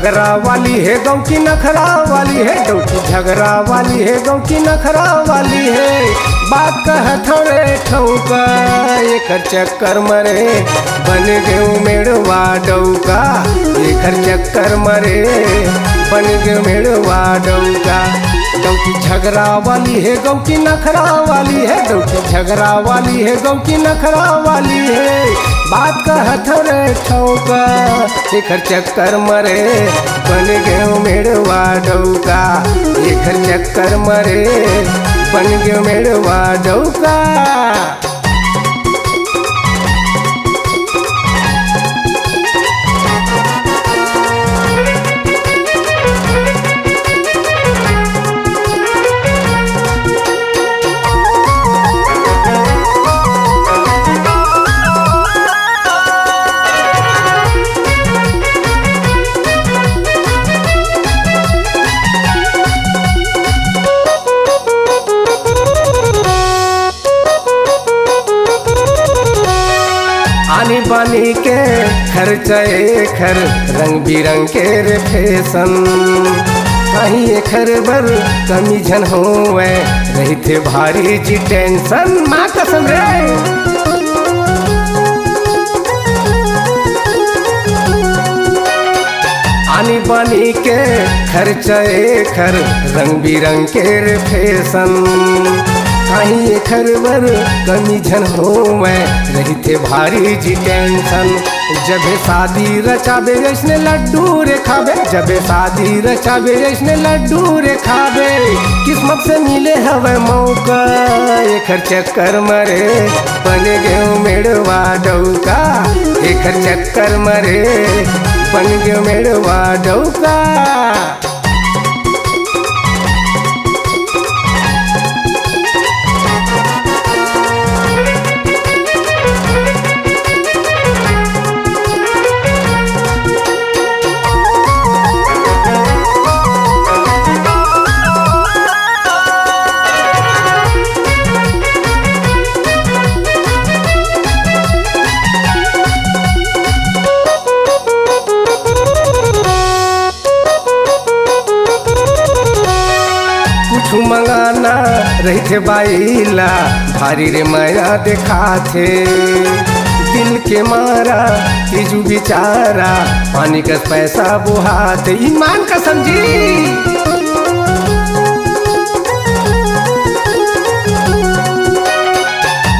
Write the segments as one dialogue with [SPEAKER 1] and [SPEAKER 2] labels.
[SPEAKER 1] झगड़ा वाली है गाँव की नखरा वाली है, डौकी झगड़ा वाली है गाँव की नखरा वाली है। बात कह थोड़े ठौका एकर चक्कर मरे बन गए मेड़वा डौका, एकर चक्कर मरे बन गए मेड़वा डौका। डौकी झगड़ा वाली है गाँव की नखरा वाली है, डौकी झगड़ा वाली है गाँव की नखरा वाली है। बात कह थोड़े ठौका एकर चक्कर मरे बन गए मेड़वा डौका, एकर चक्कर मरे बन गए मेड़वा डौका। आनी बानी के खर्चा खर रंग बिरंग के रे फैशन, कहीं एखर बर कमी झन होवे रही थे भारी जी टेंशन। माँ कसम रे आनी बानी के खर्चा खर रंग बिरंग के रे फैशन, कहीं एखर बर कमी झन हो मैं रही थे भारी जी टेंशन। जब शादी रचाबे जैसने लड्डू रे खाबे, जब शादी रचाबे जैसने लड्डू रे खाबे। किस्मत से मिले हवे मौका एकर चक्कर मरे बन गए मेड़वा डौका, एकर चक्कर मरे बन गए मेड़वा डौका। मंगाना रही थे बाईला भारी रे माया देखा थे, दिल के मारा तीजू बिचारा पानी का पैसा बुहाते। ईमान का समझी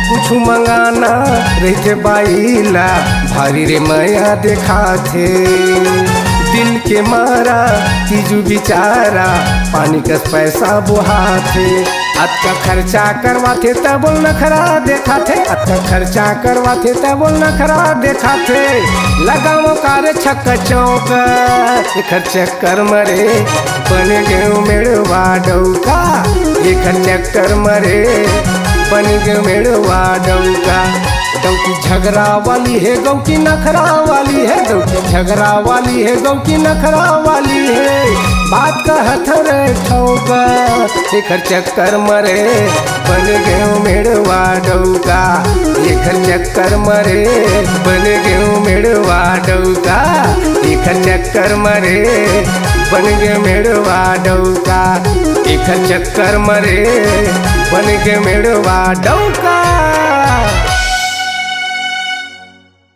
[SPEAKER 1] कुछ मंगाना रही थे बाईला भारी रे माया देखा थे, दिल के मारा तीजू बिचारा पानी का पैसा बुहाते। अत का खर्चा करवाते तब नखरा देखा थे, अत का खर्चा करवाते तब नखरा देखा थे। लगाओ कार छक चौका एकर चक्कर मरे बन गए मेड़वा डौका, एकर चक्कर मरे बन गए मेड़वा डौका। डौकी झगड़ा वाली है गाँव की नखरा वाली है, डौकी झगड़ा वाली है गाँव की नखरा वाली है। बात कह थोड़े ठौका एकर चक्कर मरे बन गए मेड़वा डौका, एकर चक्कर मरे बन गए मेड़वा डौका, एकर चक्कर मरे बन गए मेड़वा डौका, एकर चक्कर मरे बन गए मेड़वा डौका।